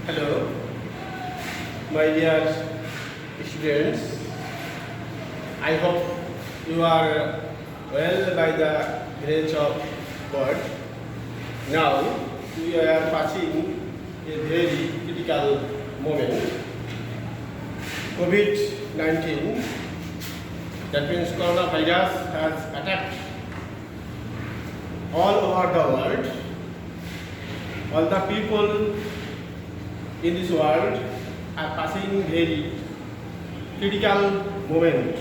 Hello, my dear students. I hope you are well by the grace of God. Now we are passing a very critical moment. COVID-19, that means coronavirus, has attacked all over the world. All the people in this world are passing very critical moment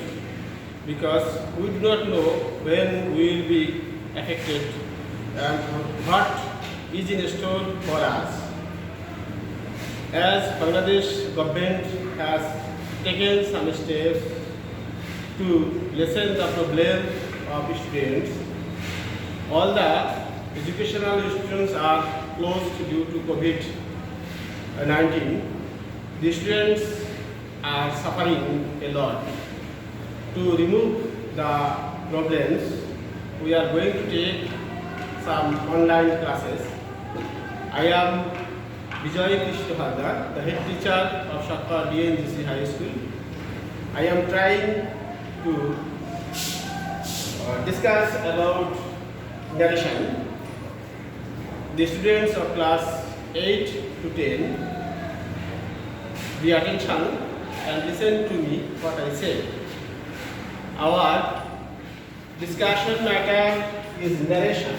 because we do not know when we will be affected and what is in store for us. As Bangladesh government has taken some steps to lessen the problem of students, all the educational institutions are closed due to COVID-19. The students are suffering a lot. To remove the problems, we are going to take some online classes. I am Vijay Krishna Hardar, the head teacher of Shakpa DNGC High School. I am trying to discuss about narration. The students of class 8 to 10, be attention and listen to me what I say. Our discussion matter is narration.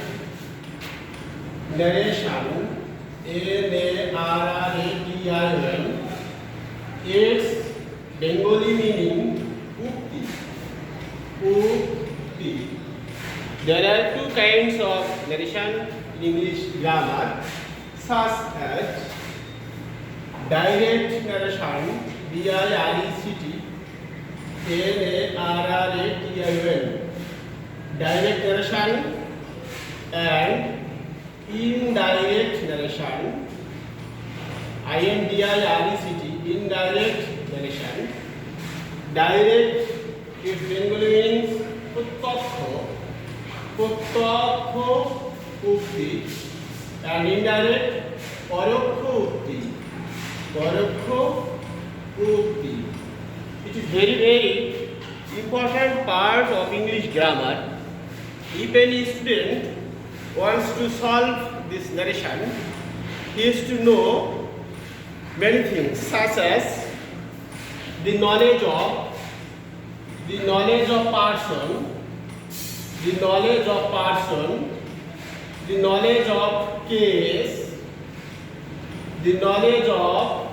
Narration, N-A-R-R-A-T-I-O-N. Its Bengali meaning ukti. Ukti. There are two kinds of narration in English grammar, such as direct narration, D-I-R-E-C-T, N-A-R-R-A-T-I-O-N, direct narration, and indirect narration, I-N-D-I-R-E-C-T, indirect narration. Direct, its Bengali means Puttokho, Puttokho Ukti, and indirect Parokho Ukti, Parokho Ukti. It is very important part of English grammar. If any student wants to solve this narration, he is to know many things such as the knowledge of person, the knowledge of person, the knowledge of case, the knowledge of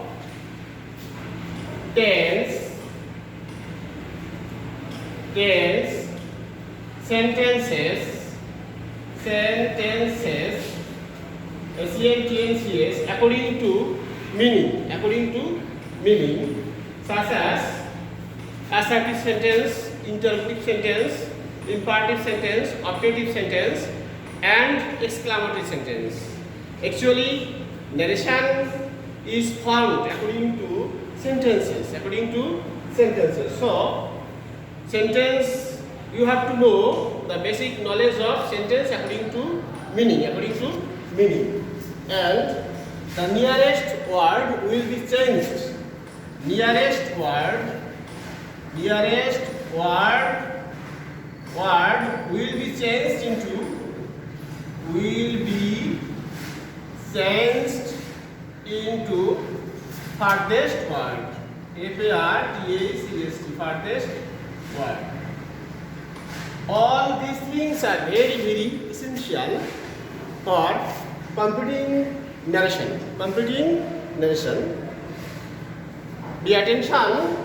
tense, sentences, SENTENCES, according to meaning, such as assertive sentence, interrogative sentence, imperative sentence, objective sentence, and exclamatory sentence. Actually, narration is formed according to sentences. So, sentence, you have to know the basic knowledge of sentence according to meaning. And the nearest word will be changed. Nearest word will be changed into farthest word. F-A-R-T-H-E-S-T, farthest word. All these things are very essential for completing narration. Be attention.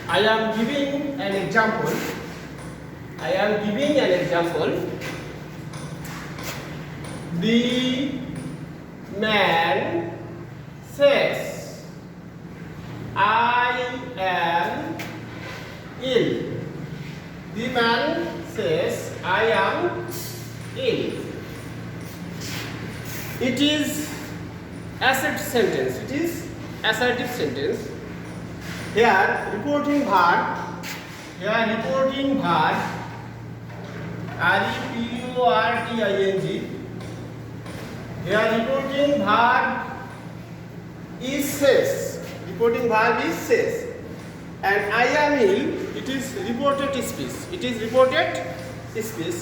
I am giving an example. The man says, I am ill. The man says, I am ill. It is assertive sentence. Here reporting verb, R-E-P-O-R-T-I-N-G. Here reporting verb is says. Reporting verb is says. And I am ill, it is reported speech. It is reported speech.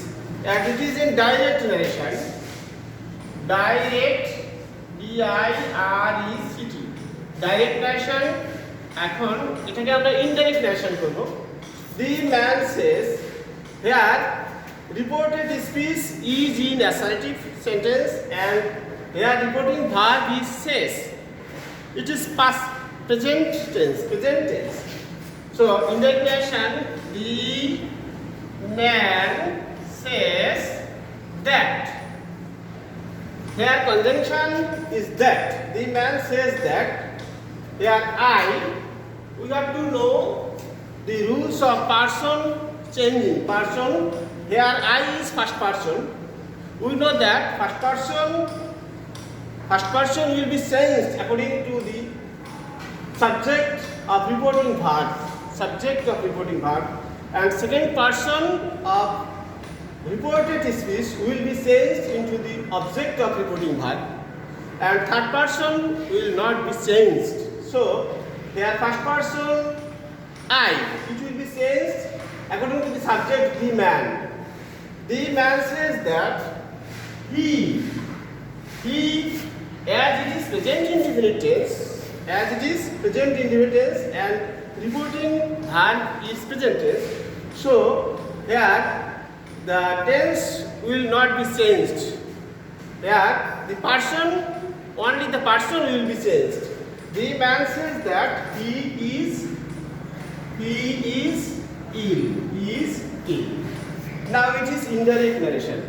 And it is in direct narration. Direct, D-I-R-E-C-T. Direct narration. এখন এটাকে আমরা indirect narration করব. The man says, here reported speech is in assertive sentence and here reporting verb is says. It is past present tense. So indirect narration, the man says that. Here conjunction is that. The man says that. Here I. We have to know the rules of person changing. Person. Here I is first person. We know that first person will be changed according to the subject of reporting verb. And second person of reported speech will be changed into the object of reporting verb. And third person will not be changed. So here first person I, it will be changed according to the subject the man. The man says that he as it is present indefinite tense, and reporting verb is present tense. So here the tense will not be changed. Here only the person will be changed. The man says that he is ill. Now it is indirect narration.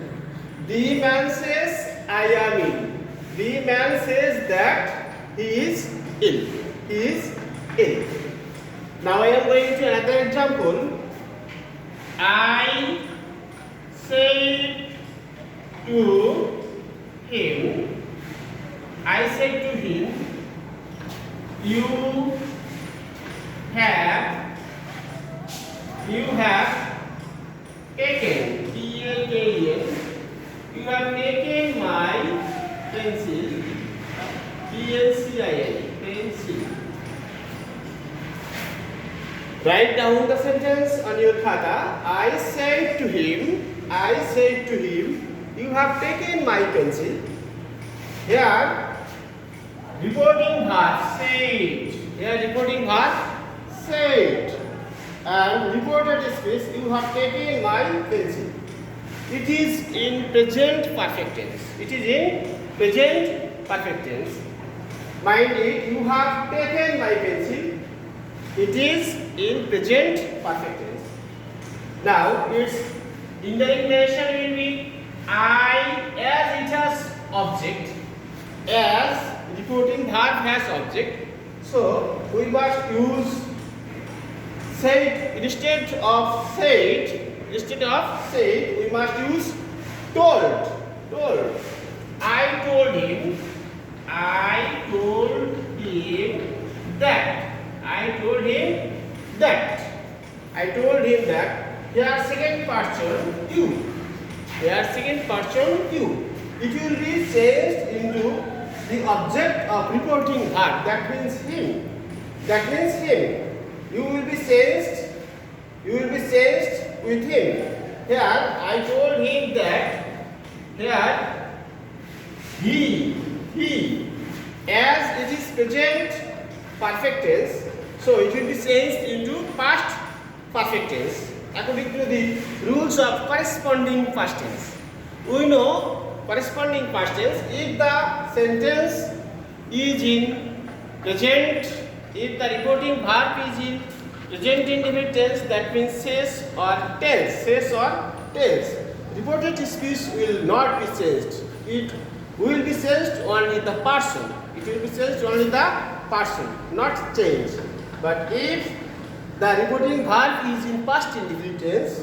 The man says I am ill. The man says that he is ill. Now I am going to another example. I said to him, you have taken, T-A-K-E-N, you have taken my pencil, P-N-C-I-L, pencil. Write down the sentence on your khata. I said to him, you have taken my pencil. Here, reporting verb said. And reported speech, you have taken my pencil. It is in present perfect tense. Mind it, you have taken my pencil. It is in present perfect tense. Now its indirect narration will be I as it has object, as reporting verb has object. So we must use said instead of said. We must use told. I told him that. Here second person you. It will be changed into the object of reporting verb. That means him. You will be changed with him. Here I told him that. Here he as it is present perfect tense, so it will be changed into past perfect tense according to the rules of corresponding past tense. We know corresponding past tense, if the sentence is in present, if the reporting verb is in present indefinite tense, that means says or tells. Reported speech will not be changed. It will be changed only the person. Not changed. But if the reporting verb is in past indefinite tense,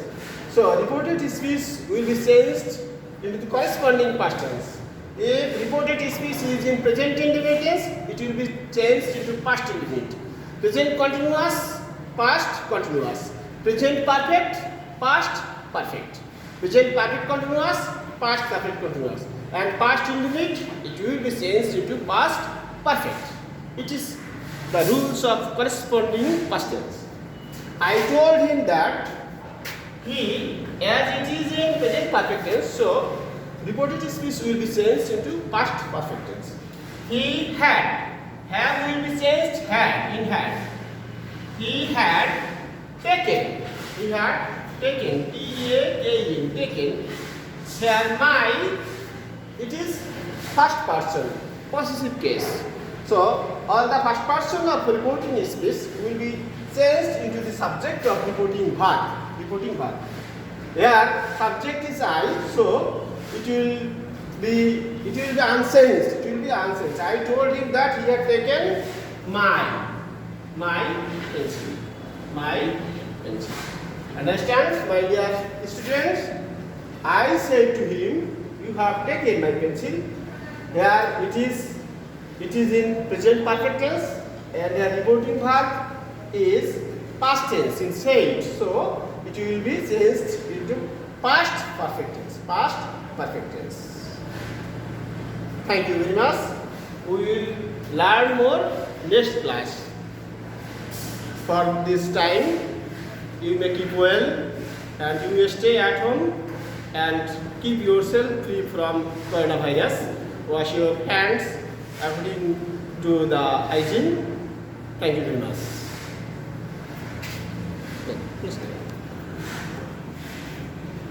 so reported speech will be changed into the corresponding past tense. If reported speech is in present indefinite tense, it will be changed into past indefinite. Present continuous, past continuous. Present perfect, past perfect. Present perfect continuous, past perfect continuous. And past indefinite, it will be changed into past perfect. It is the rules of corresponding past tense. I told him that he, as it is in present perfect tense, so reported speech will be changed into past perfect tense. He had. Have will be changed had in had. He had taken. He had taken. T-A-K-E-N. Taken. Here my. It is first person. Possessive case. So all the first person of reporting speech will be changed into the subject of reporting verb. Reporting verb. Here subject is I. So it will be unchanged. It will be unchanged. I told him that he had taken my pencil. My pencil. Understand, my dear students? I said to him, you have taken my pencil. Here it is in present perfect tense, and the reporting verb is past tense in said. So it will be changed into past perfect tense. Past perfect tense. Thank you very much. We will learn more next class. For this time, you may keep well and you may stay at home and keep yourself free from coronavirus. Wash your hands according to the hygiene. Thank you very much. Please.